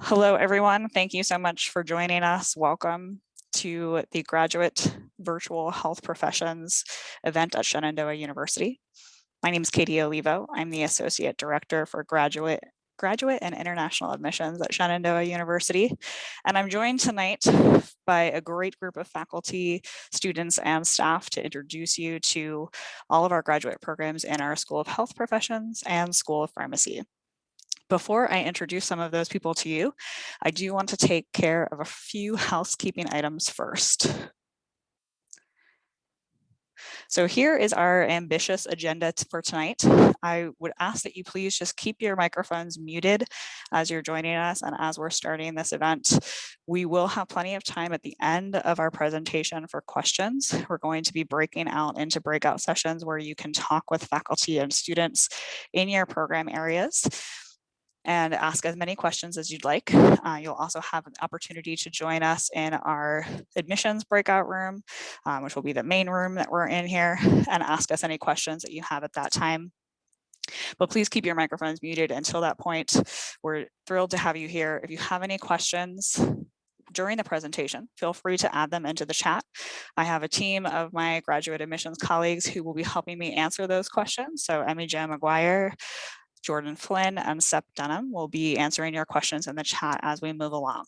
Hello, everyone. Thank you so much for joining us. Welcome to the Graduate Virtual Health Professions event at Shenandoah University. My name is Katie Olivo. I'm the Associate Director for Graduate and International Admissions at Shenandoah University. And I'm joined tonight by a great group of faculty, students, and staff to introduce you to all of our graduate programs in our School of Health Professions and School of Pharmacy. Before I introduce some of those people to you, I do want to take care of a few housekeeping items first. So here is our ambitious agenda for tonight. I would ask that you please just keep your microphones muted as you're joining us and as we're starting this event. We will have plenty of time at the end of our presentation for questions. We're going to be breaking out into breakout sessions where you can talk with faculty and students in your program areas and ask as many questions as you'd like. You'll also have an opportunity to join us in our admissions breakout room, which will be the main room that we're in here, and ask us any questions that you have at that time. But please keep your microphones muted until that point. We're thrilled to have you here. If you have any questions during the presentation, feel free to add them into the chat. I have a team of my graduate admissions colleagues who will be helping me answer those questions. So Emmy Jo McGuire, Jordan Flynn, and Sep Dunham will be answering your questions in the chat as we move along.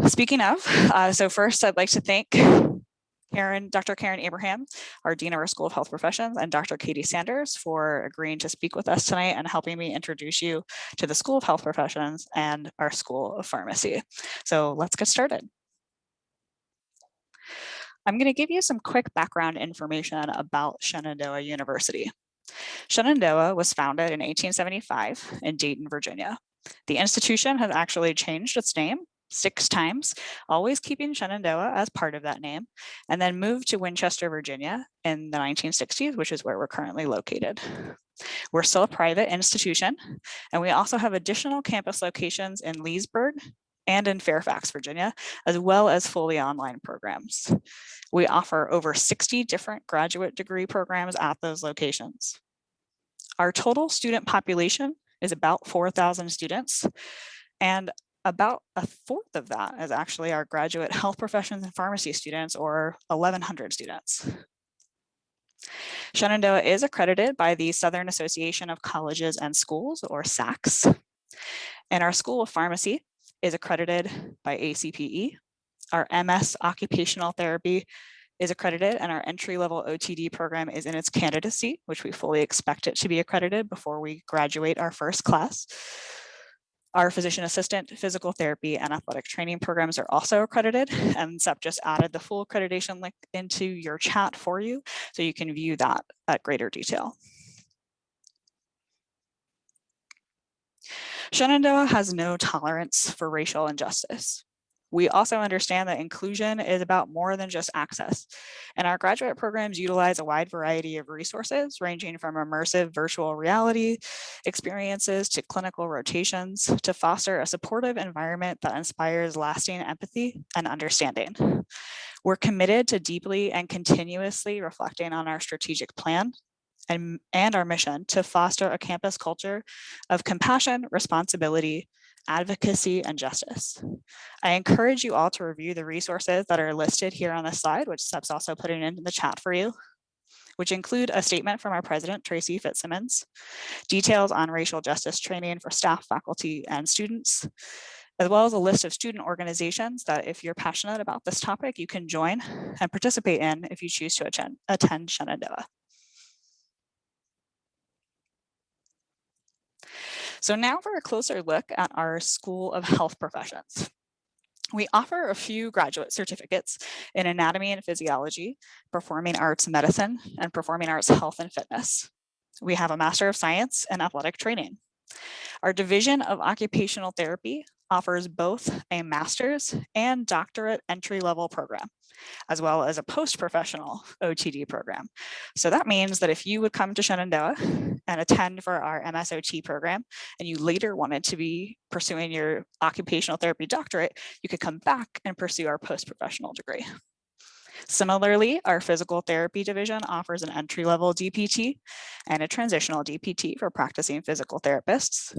Speaking of, so first I'd like to thank Dr. Karen Abraham, our Dean of our School of Health Professions, and Dr. Katie Sanders for agreeing to speak with us tonight and helping me introduce you to the School of Health Professions and our School of Pharmacy. So let's get started. I'm going to give you some quick background information about Shenandoah University. Shenandoah was founded in 1875 in Dayton, Virginia. The institution has actually changed its name 6 times, always keeping Shenandoah as part of that name, and then moved to Winchester, Virginia in the 1960s, which is where we're currently located. We're still a private institution, and we also have additional campus locations in Leesburg and in Fairfax, Virginia, as well as fully online programs. We offer over 60 different graduate degree programs at those locations. Our total student population is about 4,000 students, and about a fourth of that is actually our graduate health professions and pharmacy students, or 1,100 students. Shenandoah is accredited by the Southern Association of Colleges and Schools, or SACS, and our School of Pharmacy is accredited by ACPE. Our MS Occupational Therapy is accredited, and our entry-level OTD program is in its candidacy, which we fully expect it to be accredited before we graduate our first class. Our physician assistant, physical therapy, and athletic training programs are also accredited, and SEP just added the full accreditation link into your chat for you, so you can view that at greater detail. Shenandoah has no tolerance for racial injustice. We also understand that inclusion is about more than just access. And our graduate programs utilize a wide variety of resources, ranging from immersive virtual reality experiences to clinical rotations, to foster a supportive environment that inspires lasting empathy and understanding. We're committed to deeply and continuously reflecting on our strategic plan and our mission to foster a campus culture of compassion, responsibility, advocacy, and justice. I encourage you all to review the resources that are listed here on the slide, which Sep's also putting into the chat for you, which include a statement from our president, Tracy Fitzsimmons, details on racial justice training for staff, faculty, and students, as well as a list of student organizations that, if you're passionate about this topic, you can join and participate in if you choose to attend Shenandoah. So now for a closer look at our School of Health Professions. We offer a few graduate certificates in anatomy and physiology, performing arts medicine, and performing arts health and fitness. We have a Master of Science in athletic training. Our Division of Occupational Therapy offers both a master's and doctorate entry-level program, as well as a post-professional OTD program. So that means that if you would come to Shenandoah and attend for our MSOT program, and you later wanted to be pursuing your occupational therapy doctorate, you could come back and pursue our post-professional degree. Similarly, our physical therapy division offers an entry-level DPT and a transitional DPT for practicing physical therapists.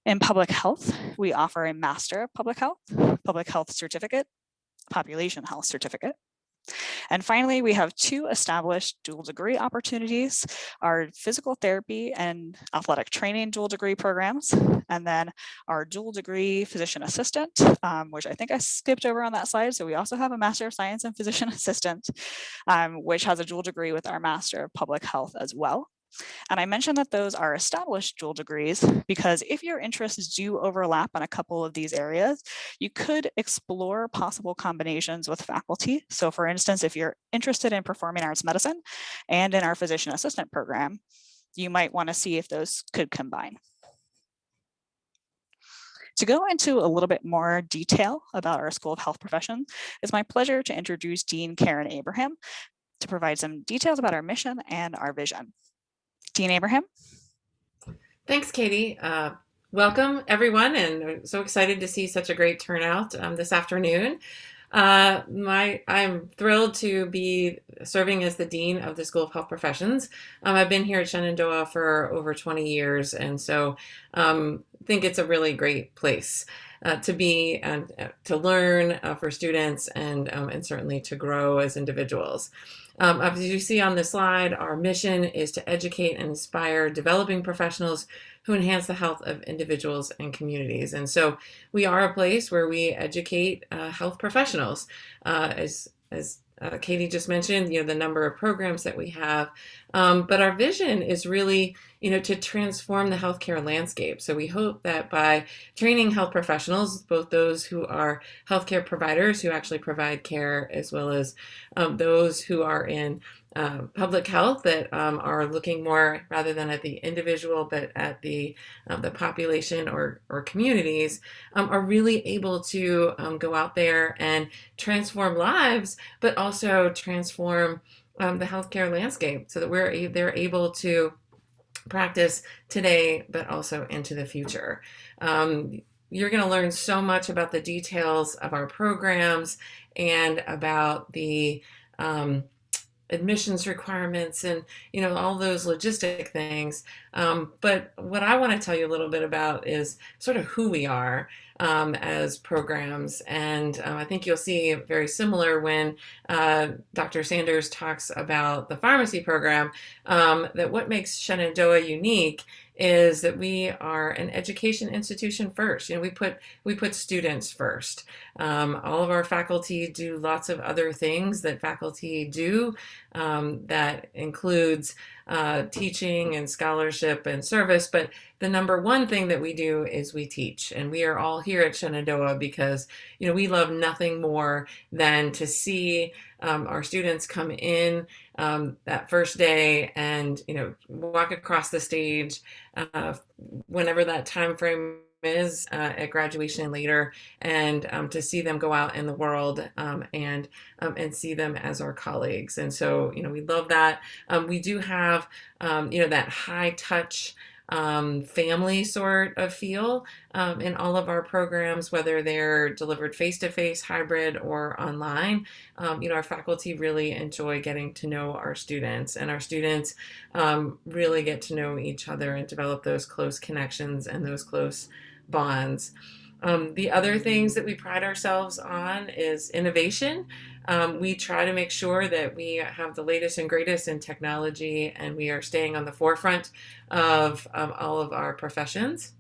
In public health, we offer a Master of Public Health Certificate, Population Health Certificate. And finally, we have 2 established dual degree opportunities, our physical therapy and athletic training dual degree programs, and then our dual degree physician assistant, which I think I skipped over on that slide. So we also have a Master of Science in Physician Assistant, which has a dual degree with our Master of Public Health as well. And I mentioned that those are established dual degrees because if your interests do overlap in a couple of these areas, you could explore possible combinations with faculty. So for instance, if you're interested in performing arts medicine and in our physician assistant program, you might want to see if those could combine. To go into a little bit more detail about our School of Health Professions, it's my pleasure to introduce Dean Karen Abraham to provide some details about our mission and our vision. Dean Abraham. Thanks, Katie. Welcome, everyone, and I'm so excited to see such a great turnout this afternoon. I'm thrilled to be serving as the Dean of the School of Health Professions. I've been here at Shenandoah for over 20 years, and so think it's a really great place to be and to learn for students and certainly to grow as individuals. As you see on the slide, our mission is to educate and inspire developing professionals who enhance the health of individuals and communities. And so we are a place where we educate health professionals. As Katie just mentioned, the number of programs that we have. But our vision is really, to transform the healthcare landscape. So we hope that by training health professionals, both those who are healthcare providers who actually provide care, as well as those who are in public health that are looking more rather than at the individual, but at the population or communities, are really able to go out there and transform lives, but also transform the healthcare landscape so that they're able to practice today, but also into the future. You're going to learn so much about the details of our programs and about the admissions requirements and all those logistic things. But what I want to tell you a little bit about is sort of who we are as programs. And I think you'll see very similar when Dr. Sanders talks about the pharmacy program, that what makes Shenandoah unique is that we are an education institution first. We put students first. All of our faculty do lots of other things that faculty do, that includes teaching and scholarship and service, but the number one thing that we do is we teach. And we are all here at Shenandoah because we love nothing more than to see our students come in that first day and walk across the stage whenever that time frame is at graduation and later, and to see them go out in the world and see them as our colleagues. And so we love that. We do have that high touch family sort of feel in all of our programs, whether they're delivered face-to-face, hybrid, or online. Our faculty really enjoy getting to know our students, and our students really get to know each other and develop those close connections and those close bonds. The other things that we pride ourselves on is innovation. We try to make sure that we have the latest and greatest in technology, and we are staying on the forefront of all of our professions.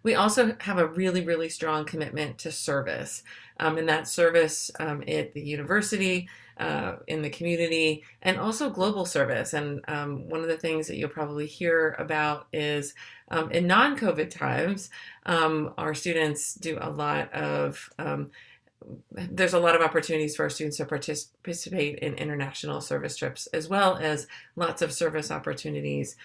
We also have a really, really strong commitment to service, and that service at the university, in the community, and also global service. And one of the things that you'll probably hear about is in non-COVID times, our students do a lot of there's a lot of opportunities for our students to participate in international service trips, as well as lots of service opportunities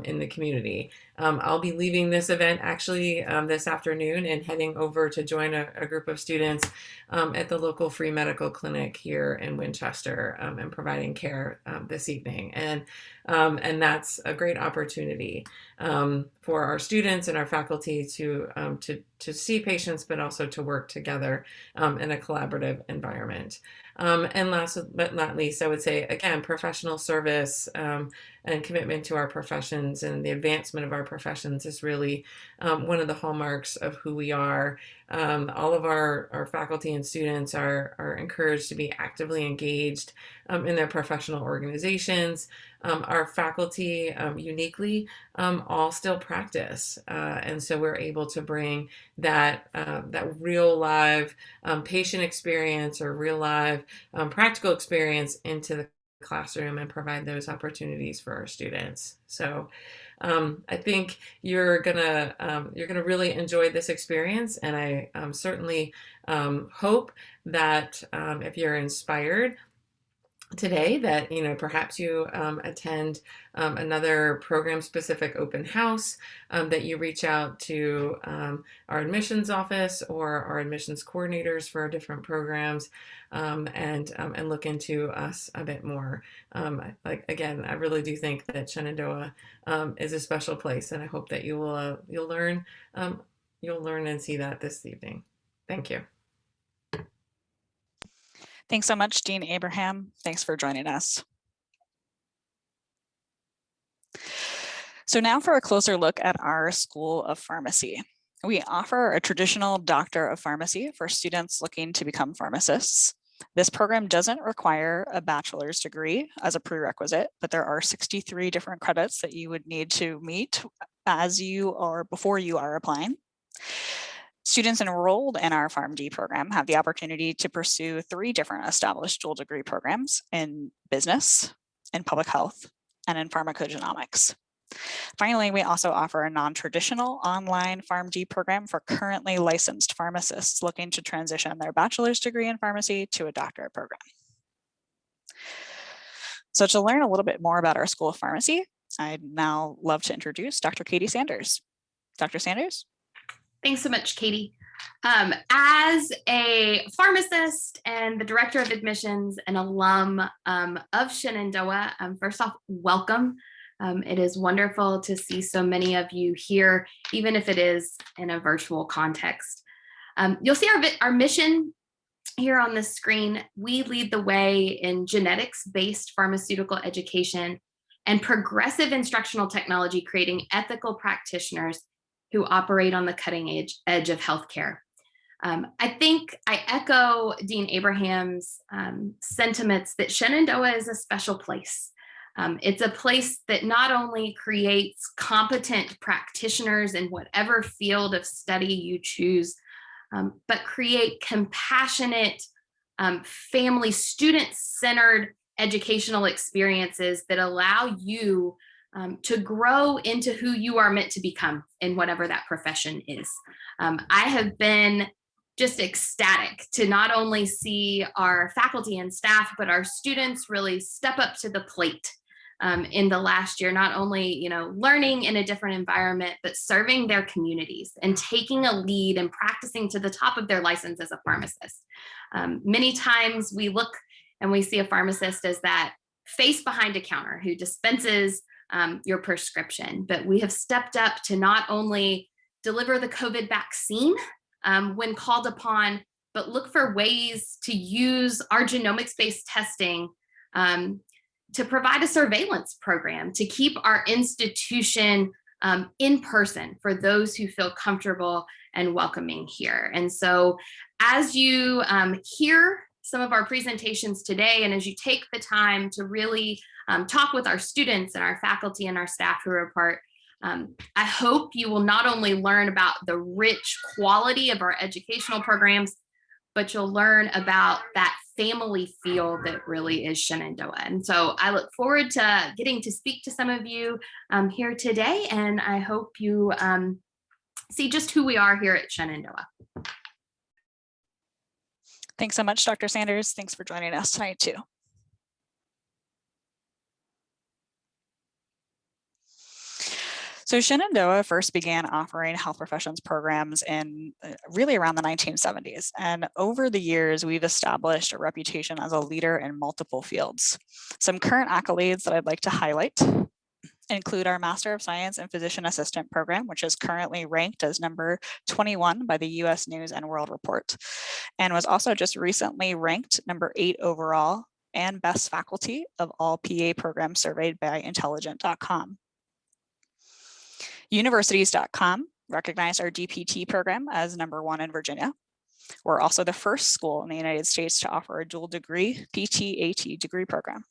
in the community. I'll be leaving this event actually this afternoon and heading over to join a group of students at the local free medical clinic here in Winchester and providing care this evening. And that's a great opportunity for our students and our faculty to see patients, but also to work together in a collaborative environment. And last but not least, I would say, again, professional service and commitment to our professions and the advancement of our professions is really one of the hallmarks of who we are. All of our faculty and students are encouraged to be actively engaged in their professional organizations. Our faculty uniquely all still practice. And so we're able to bring that real live patient experience or real live practical experience into the classroom and provide those opportunities for our students. So I think you're gonna really enjoy this experience, and I certainly hope that if you're inspired today, that perhaps you attend another program specific open house, that you reach out to our admissions office or our admissions coordinators for our different programs, and look into us a bit more. Like again, I really do think that Shenandoah is a special place, and I hope that you'll learn and see that this evening. Thank you. Thanks so much, Dean Abraham. Thanks for joining us. So now for a closer look at our School of Pharmacy. We offer a traditional Doctor of Pharmacy for students looking to become pharmacists. This program doesn't require a bachelor's degree as a prerequisite, but there are 63 different credits that you would need to meet before you are applying. Students enrolled in our PharmD program have the opportunity to pursue 3 different established dual degree programs in business, in public health, and in pharmacogenomics. Finally, we also offer a non-traditional online PharmD program for currently licensed pharmacists looking to transition their bachelor's degree in pharmacy to a doctorate program. So to learn a little bit more about our School of Pharmacy, I'd now love to introduce Dr. Katie Sanders. Dr. Sanders? Thanks so much, Katie. As a pharmacist and the director of admissions and alum of Shenandoah, first off, welcome. It is wonderful to see so many of you here, even if it is in a virtual context. You'll see our mission here on the screen. We lead the way in genetics-based pharmaceutical education and progressive instructional technology, creating ethical practitioners who operate on the cutting edge of healthcare. I think I echo Dean Abraham's sentiments that Shenandoah is a special place. It's a place that not only creates competent practitioners in whatever field of study you choose, but create compassionate, family, student-centered educational experiences that allow you to grow into who you are meant to become in whatever that profession is. I have been just ecstatic to not only see our faculty and staff, but our students really step up to the plate in the last year, not only learning in a different environment, but serving their communities and taking a lead and practicing to the top of their license as a pharmacist. Many times we look and we see a pharmacist as that face behind a counter who dispenses your prescription, but we have stepped up to not only deliver the COVID vaccine when called upon, but look for ways to use our genomics-based testing to provide a surveillance program to keep our institution in person for those who feel comfortable and welcoming here. And so as you hear some of our presentations today, and as you take the time to really talk with our students and our faculty and our staff who are part, I hope you will not only learn about the rich quality of our educational programs, but you'll learn about that family feel that really is Shenandoah. And so I look forward to getting to speak to some of you here today, and I hope you see just who we are here at Shenandoah. Thanks so much, Dr. Sanders. Thanks for joining us tonight too. So Shenandoah first began offering health professions programs in really around the 1970s. And over the years, we've established a reputation as a leader in multiple fields. Some current accolades that I'd like to highlight include our Master of Science and Physician Assistant program, which is currently ranked as number 21 by the US News and World Report, and was also just recently ranked number 8 overall and best faculty of all PA programs surveyed by intelligent.com. Universities.com recognized our DPT program as number 1 in Virginia. We're also the first school in the United States to offer a dual degree PT-AT degree program,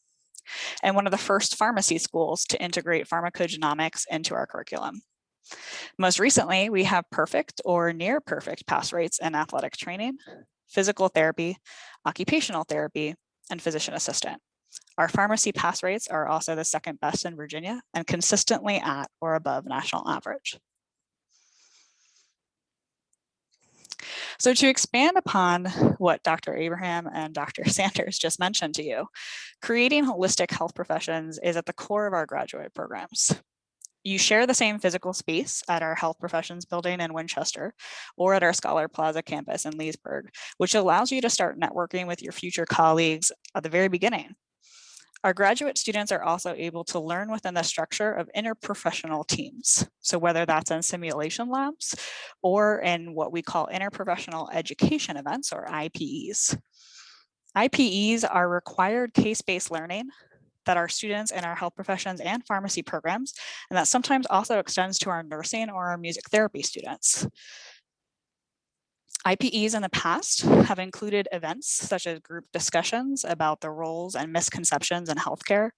and one of the first pharmacy schools to integrate pharmacogenomics into our curriculum. Most recently, we have perfect or near perfect pass rates in athletic training, physical therapy, occupational therapy, and physician assistant. Our pharmacy pass rates are also the second best in Virginia and consistently at or above national average. So to expand upon what Dr. Abraham and Dr. Sanders just mentioned to you, creating holistic health professions is at the core of our graduate programs. You share the same physical space at our health professions building in Winchester or at our Scholar Plaza campus in Leesburg, which allows you to start networking with your future colleagues at the very beginning. Our graduate students are also able to learn within the structure of interprofessional teams. So whether that's in simulation labs or in what we call interprofessional education events, or IPEs. IPEs are required case-based learning that our students in our health professions and pharmacy programs, and that sometimes also extends to our nursing or our music therapy students. IPEs in the past have included events such as group discussions about the roles and misconceptions in healthcare,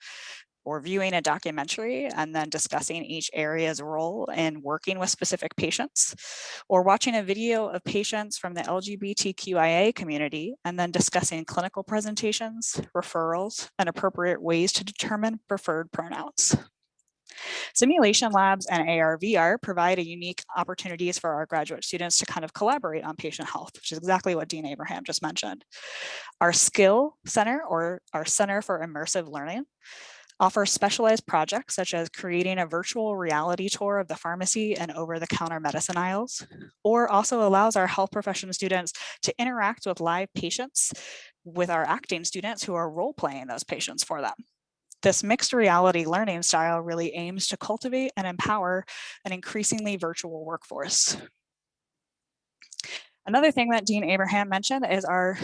or viewing a documentary and then discussing each area's role in working with specific patients, or watching a video of patients from the LGBTQIA community and then discussing clinical presentations, referrals, and appropriate ways to determine preferred pronouns. Simulation labs and AR/VR provide a unique opportunities for our graduate students to kind of collaborate on patient health, which is exactly what Dean Abraham just mentioned. Our Skill Center, or our Center for Immersive Learning, offers specialized projects such as creating a virtual reality tour of the pharmacy and over-the-counter medicine aisles, or also allows our health profession students to interact with live patients with our acting students who are role-playing those patients for them. This mixed reality learning style really aims to cultivate and empower an increasingly virtual workforce. Another thing that Dean Abraham mentioned is our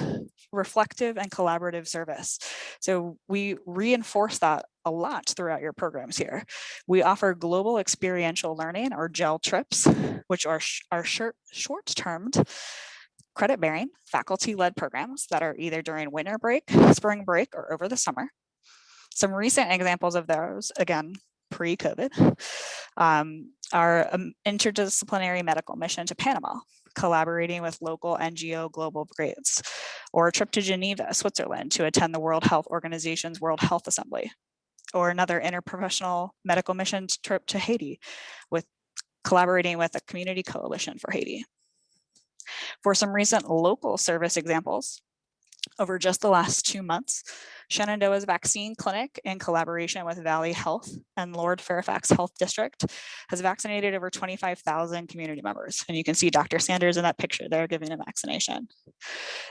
reflective and collaborative service. So we reinforce that a lot throughout your programs here. We offer global experiential learning, or GEL trips, which are short-termed, credit-bearing, faculty-led programs that are either during winter break, spring break, or over the summer. Some recent examples of those, again, pre-COVID, are an interdisciplinary medical mission to Panama, collaborating with local NGO Global Brigades, or a trip to Geneva, Switzerland to attend the World Health Organization's World Health Assembly, or another interprofessional medical mission trip to Haiti, with collaborating with a community coalition for Haiti. For some recent local service examples, over just the last 2 months, Shenandoah's vaccine clinic, in collaboration with Valley Health and Lord Fairfax Health District, has vaccinated over 25,000 community members. And you can see Dr. Sanders in that picture there giving a vaccination.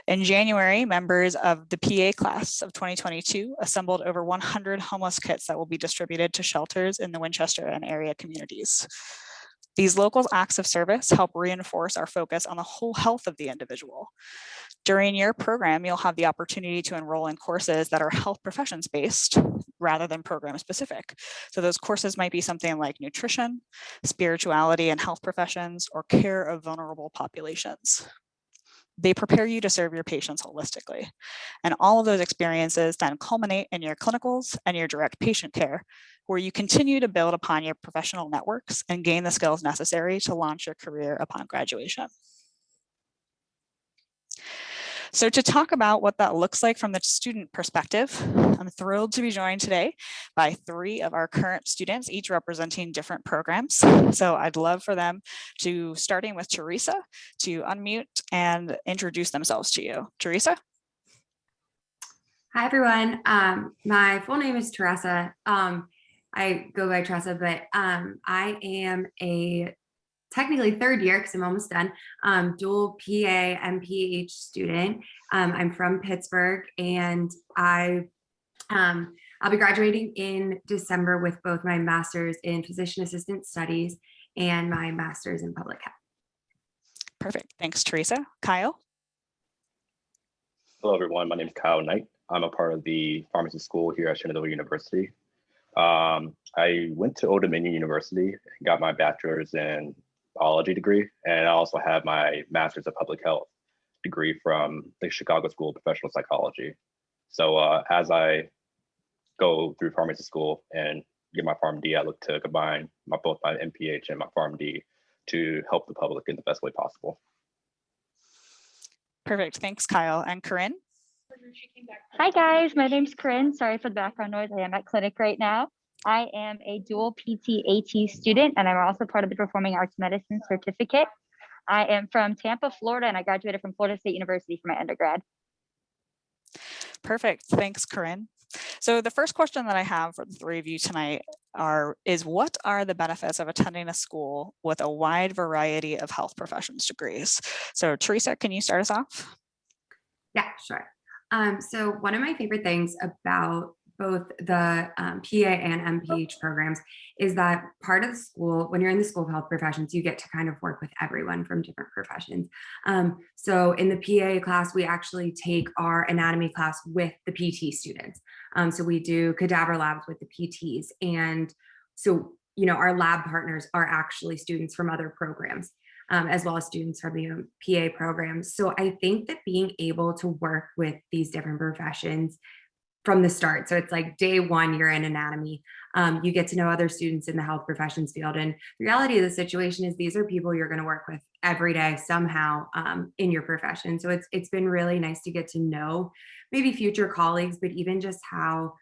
In January, members of the PA class of 2022 assembled over 100 homeless kits that will be distributed to shelters in the Winchester and area communities. These local acts of service help reinforce our focus on the whole health of the individual. During your program, you'll have the opportunity to enroll in courses that are health professions based rather than program specific. So those courses might be something like nutrition, spirituality and health professions, or care of vulnerable populations. They prepare you to serve your patients holistically. And all of those experiences then culminate in your clinicals and your direct patient care, where you continue to build upon your professional networks and gain the skills necessary to launch your career upon graduation. So to talk about what that looks like from the student perspective, I'm thrilled to be joined today by 3 of our current students, each representing different programs. So I'd love for them to, starting with Teresa, to unmute and introduce themselves to you. Teresa? Hi, everyone. My full name is Teresa. I go by Teresa, but I am a technically 3rd year, because I'm almost done, dual PA and PH student. I'm from Pittsburgh, and I I'll be graduating in December with both my master's in physician assistant studies and my master's in public health. Perfect. Thanks, Teresa. Kyle? Hello, everyone. My name is Kyle Knight. I'm a part of the pharmacy school here at Shenandoah University. I went to Old Dominion University, got my bachelor's in biology degree, and I also have my master's of public health degree from the Chicago School of Professional Psychology. So as I go through pharmacy school and get my PharmD, I look to combine both my MPH and my PharmD to help the public in the best way possible. Perfect. Thanks, Kyle. And Corinne? Hi guys, my name's Corinne. Sorry for the background noise. I am at clinic right now. I am a dual PT-AT student, and I'm also part of the Performing Arts Medicine certificate. I am from Tampa, Florida, and I graduated from Florida State University for my undergrad. Perfect. Thanks, Corinne. So the first question that I have for the three of you tonight is what are the benefits of attending a school with a wide variety of health professions degrees? So Teresa, can you start us off? Yeah, sure. So one of my favorite things about both the PA and MPH programs is that part of the school, when you're in the School of Health Professions, you get to kind of work with everyone from different professions. So in the PA class, we actually take our anatomy class with the PT students. So we do cadaver labs with the PTs. And so, our lab partners are actually students from other programs. As well as students from the PA programs. So I think that being able to work with these different professions from the start, so it's like day one, you're in anatomy, you get to know other students in the health professions field. And the reality of the situation is these are people you're going to work with every day somehow in your profession. So it's been really nice to get to know maybe future colleagues, but even just how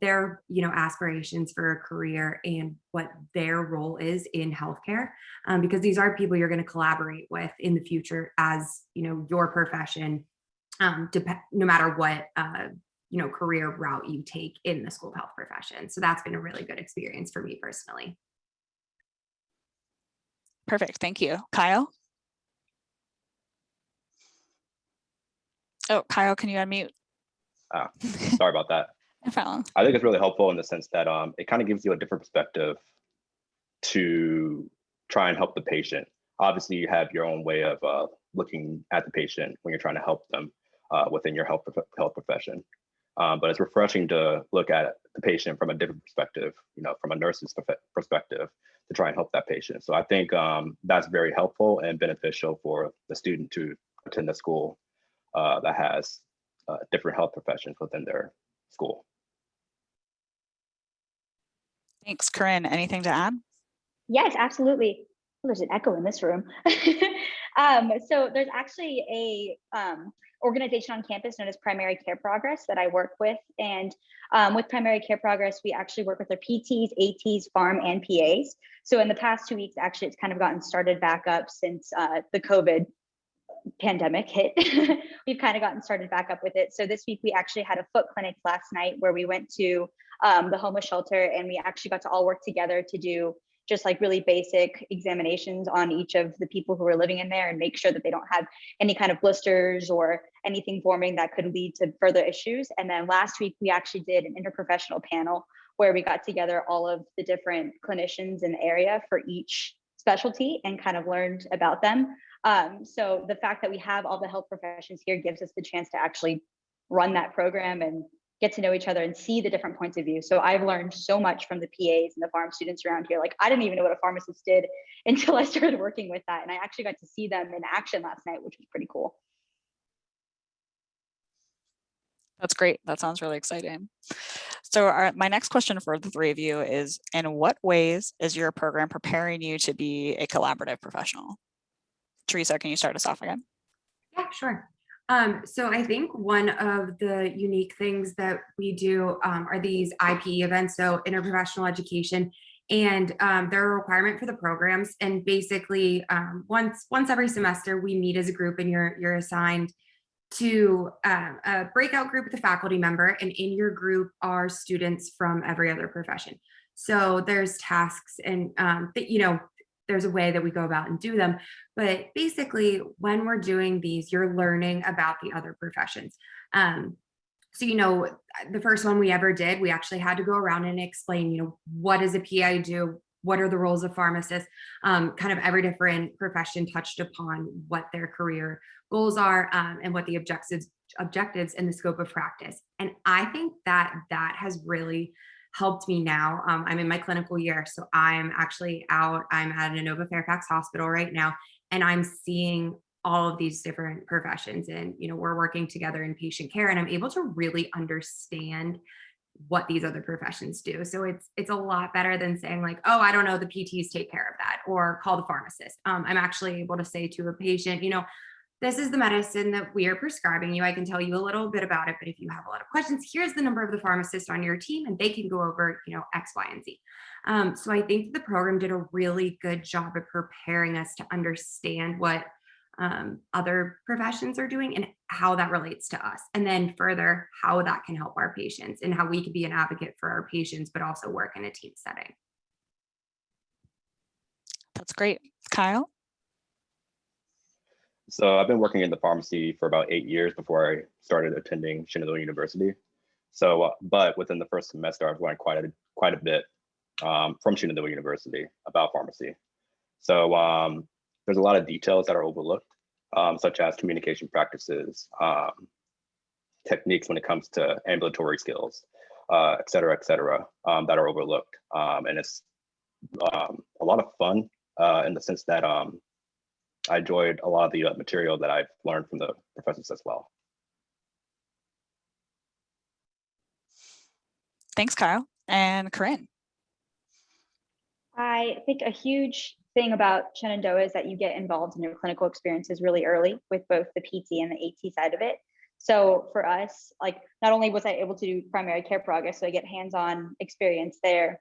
their aspirations for a career and what their role is in healthcare, because these are people you're going to collaborate with in the future as your profession, no matter what career route you take in the School of Health profession. So that's been a really good experience for me personally. Perfect. Thank you. Kyle? Oh, Kyle, can you unmute? Sorry about that. No problem. I think it's really helpful in the sense that it kind of gives you a different perspective to try and help the patient. Obviously, you have your own way of looking at the patient when you're trying to help them within your health profession. But it's refreshing to look at the patient from a different perspective, from a nurse's perspective to try and help that patient. So I think that's very helpful and beneficial for the student to attend a school that has different health professions within their school. Thanks, Corinne. Anything to add? Yes, absolutely. Well, there's an echo in this room. So there's actually a organization on campus known as Primary Care Progress that I work with. And with Primary Care Progress, we actually work with our PTs, ATs, pharm, and PAs. So in the past 2 weeks, actually, it's kind of gotten started back up since the COVID pandemic hit. We've kind of gotten started back up with it. So this week we actually had a foot clinic last night where we went to the homeless shelter, and we actually got to all work together to do just like really basic examinations on each of the people who are living in there and make sure that they don't have any kind of blisters or anything forming that could lead to further issues. And then last week we actually did an interprofessional panel where we got together all of the different clinicians in the area for each specialty and kind of learned about them. So the fact that we have all the health professions here gives us the chance to actually run that program and get to know each other and see the different points of view. So I've learned so much from the PAs and the pharm students around here. Like I didn't even know what a pharmacist did until I started working with that. And I actually got to see them in action last night, which was pretty cool. That's great. That sounds really exciting. So my next question for the three of you is, in what ways is your program preparing you to be a collaborative professional? Teresa, can you start us off again? Yeah, sure. So I think one of the unique things that we do are these IPE events, so interprofessional education, and they're a requirement for the programs. And basically, once every semester, we meet as a group, and you're assigned to a breakout group with a faculty member, and in your group are students from every other profession. So there's tasks, and there's a way that we go about and do them. But basically, when we're doing these, you're learning about the other professions. So, the first one we ever did, we actually had to go around and explain, what does a PI do? What are the roles of pharmacists? Kind of every different profession touched upon what their career goals are, and what the objectives and the scope of practice. And I think that has really helped me now. I'm in my clinical year, so I'm actually out. I'm at Inova Fairfax Hospital right now, and I'm seeing all of these different professions, and we're working together in patient care, and I'm able to really understand what these other professions do. So it's a lot better than saying like, oh, I don't know, the PTs take care of that, or call the pharmacist. I'm actually able to say to a patient, this is the medicine that we are prescribing you. I can tell you a little bit about it, but if you have a lot of questions, here's the number of the pharmacist on your team, and they can go over, X, Y, and Z. So I think the program did a really good job of preparing us to understand what other professions are doing and how that relates to us. And then further, how that can help our patients and how we can be an advocate for our patients, but also work in a team setting. That's great. Kyle? So I've been working in the pharmacy for about 8 years before I started attending Shenandoah University. So, but within the first semester, I've learned quite a bit from Shenandoah University about pharmacy. So there's a lot of details that are overlooked, such as communication practices, techniques when it comes to ambulatory skills, et cetera, that are overlooked. And it's a lot of fun in the sense that I enjoyed a lot of the material that I've learned from the professors as well. Thanks, Kyle. And Corinne? I think a huge thing about Shenandoah is that you get involved in your clinical experiences really early with both the PT and the AT side of it. So for us, like, not only was I able to do primary care progress, so I get hands-on experience there,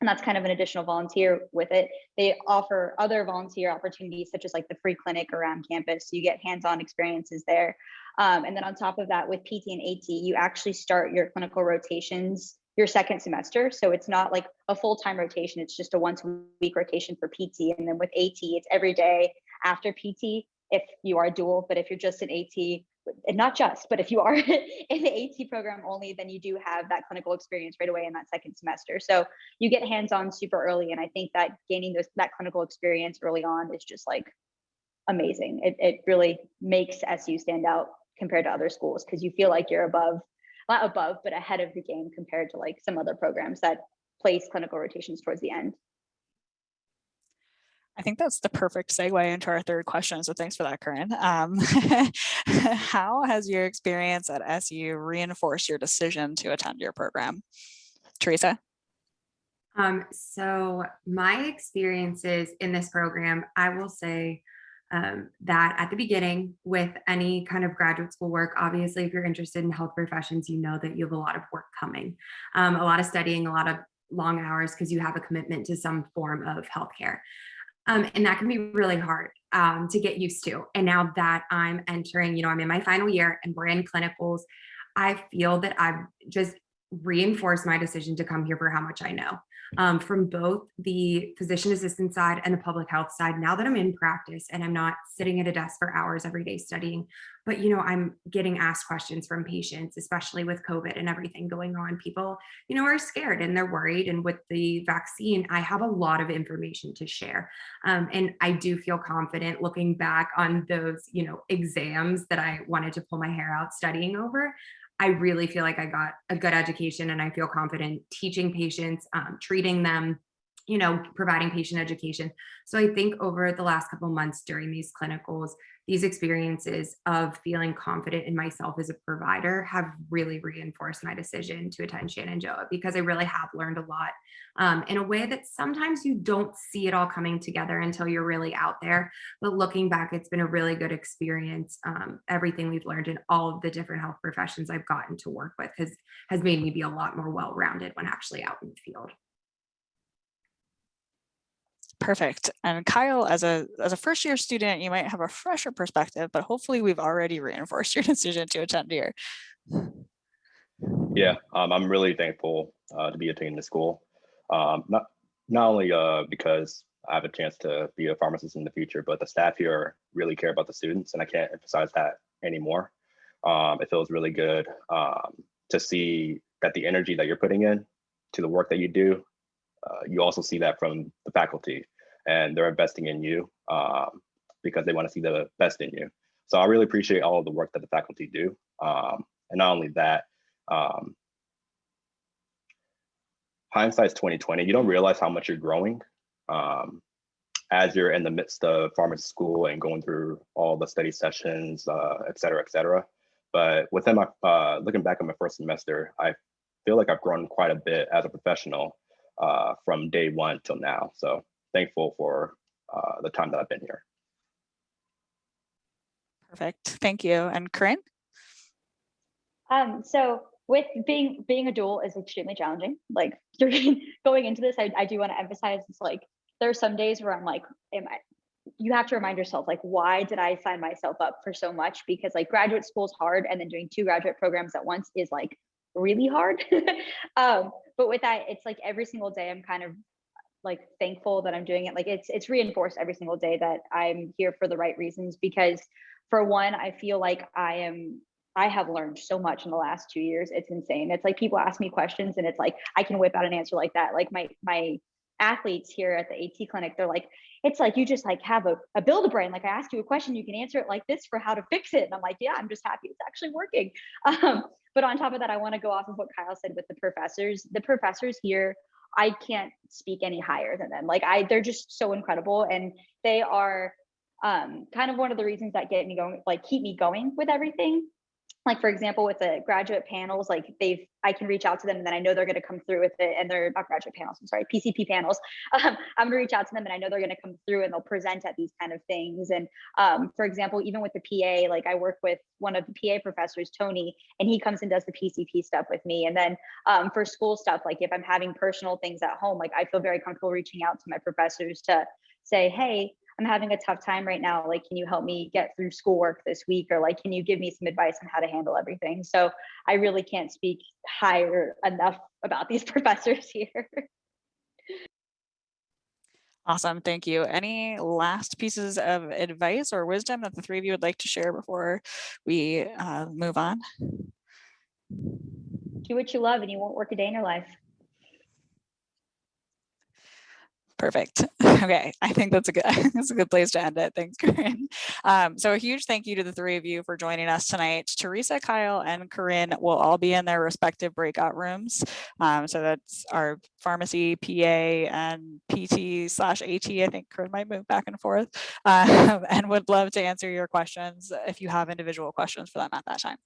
and that's kind of an additional volunteer with it. They offer other volunteer opportunities, such as like the free clinic around campus. So you get hands-on experiences there. And then on top of that, with PT and AT, you actually start your clinical rotations your second semester. So it's not like a full-time rotation. It's just a once-a-week rotation for PT. And then with AT, it's every day after PT if you are dual. But if you're just an AT, and not just, but if you are in the AT program only, then you do have that clinical experience right away in that second semester. So you get hands-on super early. And I think that gaining that clinical experience early on is just like amazing. It really makes SU stand out compared to other schools, because you feel like you're not above, but ahead of the game compared to like some other programs that place clinical rotations towards the end. I think that's the perfect segue into our third question. So thanks for that, Corinne. How has your experience at SU reinforced your decision to attend your program? Teresa? So my experiences in this program, I will say that at the beginning, with any kind of graduate school work, obviously, if you're interested in health professions, you know that you have a lot of work coming, a lot of studying, a lot of long hours, because you have a commitment to some form of healthcare. And that can be really hard to get used to. And now that I'm entering, I'm in my final year and we're in clinicals, I feel that I've just reinforced my decision to come here for how much I know. From both the physician assistant side and the public health side, now that I'm in practice and I'm not sitting at a desk for hours every day studying, but I'm getting asked questions from patients, especially with COVID and everything going on. People, are scared and they're worried. And with the vaccine, I have a lot of information to share. And I do feel confident looking back on those, exams that I wanted to pull my hair out studying over. I really feel like I got a good education, and I feel confident teaching patients, treating them, providing patient education. So I think over the last couple of months during these clinicals, these experiences of feeling confident in myself as a provider have really reinforced my decision to attend Shenandoah, because I really have learned a lot in a way that sometimes you don't see it all coming together until you're really out there. But looking back, it's been a really good experience. Everything we've learned in all of the different health professions I've gotten to work with has made me be a lot more well-rounded when actually out in the field. Perfect. And Kyle, as a first year student, you might have a fresher perspective, but hopefully we've already reinforced your decision to attend here. Yeah, I'm really thankful to be attending the school. Not only because I have a chance to be a pharmacist in the future, but the staff here really care about the students, and I can't emphasize that anymore. It feels really good to see that the energy that you're putting in to the work that you do, you also see that from the faculty, and they're investing in you because they want to see the best in you. So I really appreciate all of the work that the faculty do. And not only that, hindsight's 2020. You don't realize how much you're growing as you're in the midst of pharmacy school and going through all the study sessions, et cetera, et cetera. But within my, looking back at my first semester, I feel like I've grown quite a bit as a professional from day one till now. So thankful for the time that I've been here. Perfect. Thank you. And Corinne? So with being a dual is extremely challenging. Like going into this, I do want to emphasize it's like there are some days where I'm like, you have to remind yourself, like, why did I sign myself up for so much? Because like graduate school is hard, and then doing 2 graduate programs at once is like really hard. But with that, it's like every single day I'm kind of like thankful that I'm doing it. Like it's reinforced every single day that I'm here for the right reasons, because for one, I feel like I have learned so much in the last 2 years. It's insane. It's like people ask me questions and it's like I can whip out an answer like that. Like my athletes here at the AT clinic, they're like, it's like you just like have a build-a-brain. Like I ask you a question, you can answer it like this for how to fix it. And I'm like, yeah, I'm just happy it's actually working. But on top of that, I want to go off of what Kyle said with the professors. The professors here, I can't speak any higher than them. Like they're just so incredible, and they are kind of one of the reasons that get me going, like keep me going with everything. Like for example, with the graduate panels, like I can reach out to them and then I know they're going to come through with it. And they're not graduate panels, I'm sorry, PCP panels. I'm going to reach out to them and I know they're going to come through and they'll present at these kind of things. And for example, even with the PA, like I work with one of the PA professors, Tony, and he comes and does the PCP stuff with me. And then for school stuff, like if I'm having personal things at home, like I feel very comfortable reaching out to my professors to say, hey, I'm having a tough time right now. Like, can you help me get through schoolwork this week? Or like, can you give me some advice on how to handle everything? So I really can't speak higher enough about these professors here. Awesome. Thank you. Any last pieces of advice or wisdom that the 3 of you would like to share before we move on? Do what you love and you won't work a day in your life. Perfect. Okay, I think that's a good place to end it. Thanks, Corinne. So a huge thank you to the 3 of you for joining us tonight. Teresa, Kyle, and Corinne will all be in their respective breakout rooms. So that's our pharmacy, PA, and PT/AT. I think Corinne might move back and forth, and would love to answer your questions if you have individual questions for them at that time.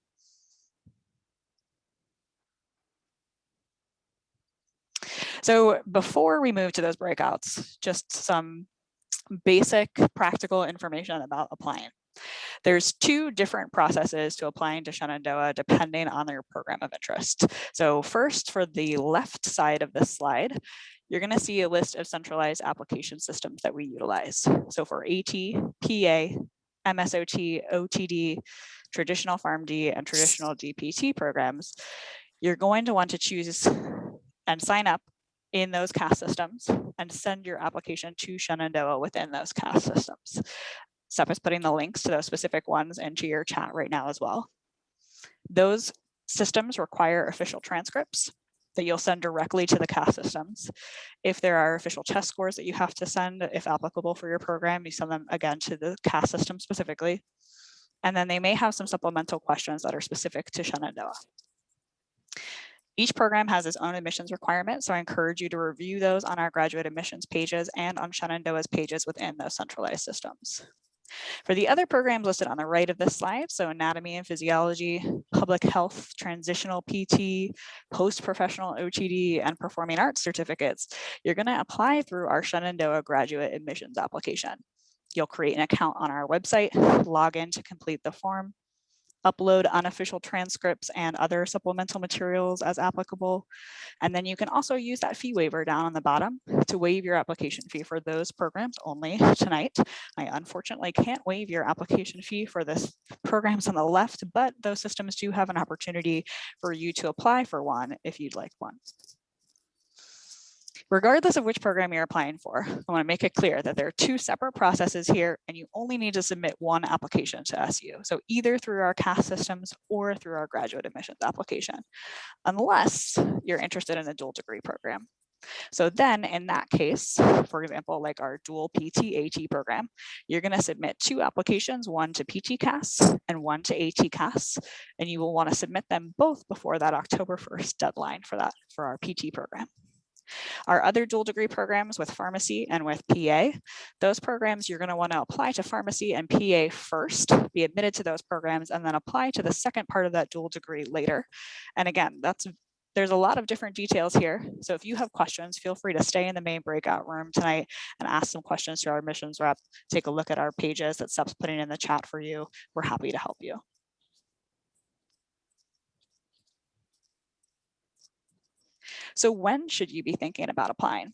So before we move to those breakouts, just some basic practical information about applying. There's 2 different processes to applying to Shenandoah depending on your program of interest. So first, for the left side of this slide, you're going to see a list of centralized application systems that we utilize. So for AT, PA, MSOT, OTD, traditional PharmD, and traditional GPT programs, you're going to want to choose and sign up in those CAS systems and send your application to Shenandoah within those CAS systems. Steph is putting the links to those specific ones into your chat right now as well. Those systems require official transcripts that you'll send directly to the CAS systems. If there are official test scores that you have to send, if applicable for your program, you send them again to the CAS system specifically. And then they may have some supplemental questions that are specific to Shenandoah. Each program has its own admissions requirements, so I encourage you to review those on our graduate admissions pages and on Shenandoah's pages within those centralized systems. For the other programs listed on the right of this slide, so anatomy and physiology, public health, transitional PT, post-professional OTD, and performing arts certificates, you're going to apply through our Shenandoah graduate admissions application. You'll create an account on our website, log in to complete the form, upload unofficial transcripts and other supplemental materials as applicable. And then you can also use that fee waiver down on the bottom to waive your application fee for those programs only tonight. I unfortunately can't waive your application fee for the programs on the left, but those systems do have an opportunity for you to apply for one if you'd like one. Regardless of which program you're applying for, I want to make it clear that there are two separate processes here, and you only need to submit one application to SU. So either through our CAS systems or through our graduate admissions application, unless you're interested in a dual degree program. So then in that case, for example, like our dual PT-AT program, you're going to submit two applications, one to PT-CAS and one to AT-CAS, and you will want to submit them both before that October 1st deadline for our PT program. Our other dual degree programs with pharmacy and with PA, those programs you're going to want to apply to pharmacy and PA first, be admitted to those programs, and then apply to the second part of that dual degree later. And again, there's a lot of different details here. So if you have questions, feel free to stay in the main breakout room tonight and ask some questions to our admissions rep. Take a look at our pages that Sep's putting in the chat for you. We're happy to help you. So when should you be thinking about applying?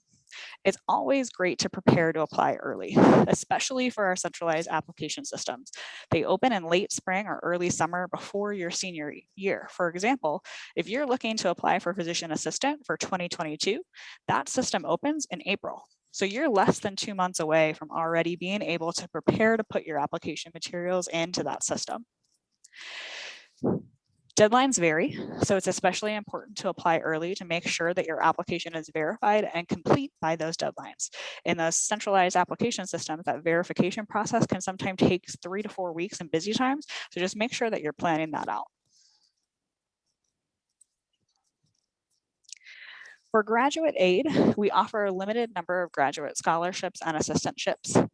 It's always great to prepare to apply early, especially for our centralized application systems. They open in late spring or early summer before your senior year. For example, if you're looking to apply for physician assistant for 2022, that system opens in April. So you're less than 2 months away from already being able to prepare to put your application materials into that system. Deadlines vary, so it's especially important to apply early to make sure that your application is verified and complete by those deadlines. In those centralized application systems, that verification process can sometimes take 3 to 4 weeks in busy times, so just make sure that you're planning that out. For graduate aid, we offer a limited number of graduate scholarships and assistantships.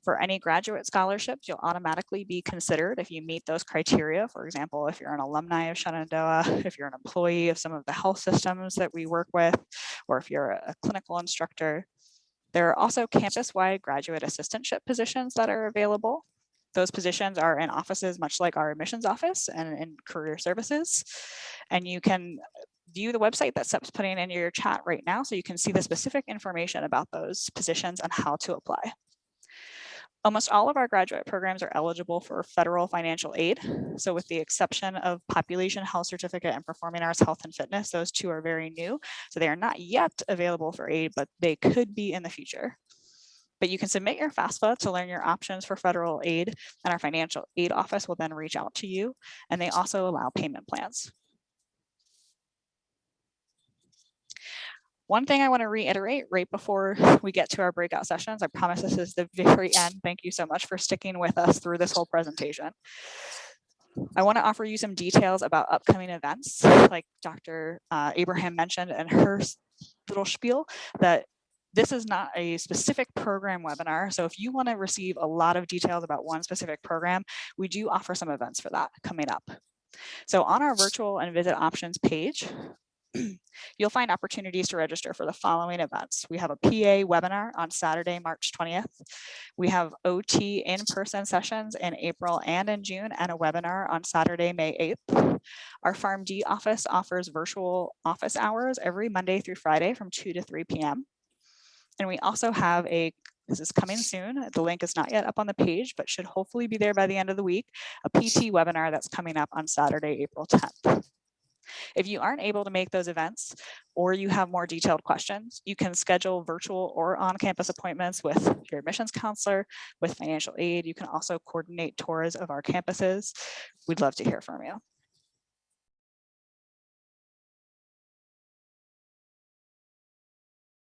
For any graduate scholarships, you'll automatically be considered if you meet those criteria. For example, if you're an alumni of Shenandoah, if you're an employee of some of the health systems that we work with, or if you're a clinical instructor. There are also campus-wide graduate assistantship positions that are available. Those positions are in offices much like our admissions office and in career services. And you can view the website that Sep's putting in your chat right now so you can see the specific information about those positions and how to apply. Almost all of our graduate programs are eligible for federal financial aid. So with the exception of population health certificate and performing arts health and fitness, those two are very new. So they are not yet available for aid, but they could be in the future. But you can submit your FAFSA to learn your options for federal aid, and our financial aid office will then reach out to you. And they also allow payment plans. One thing I want to reiterate right before we get to our breakout sessions, I promise this is the very end. Thank you so much for sticking with us through this whole presentation. I want to offer you some details about upcoming events, like Dr. Abraham mentioned in her little spiel, that this is not a specific program webinar. So if you want to receive a lot of details about one specific program, we do offer some events for that coming up. So on our virtual and visit options page, you'll find opportunities to register for the following events. We have a PA webinar on Saturday, March 20th. We have OT in-person sessions in April and in June, and a webinar on Saturday, May 8th. Our PharmD office offers virtual office hours every Monday through Friday from 2 to 3 p.m. And we also have this is coming soon. The link is not yet up on the page, but should hopefully be there by the end of the week, a PT webinar that's coming up on Saturday, April 10th. If you aren't able to make those events or you have more detailed questions, you can schedule virtual or on-campus appointments with your admissions counselor, with financial aid. You can also coordinate tours of our campuses. We'd love to hear from you.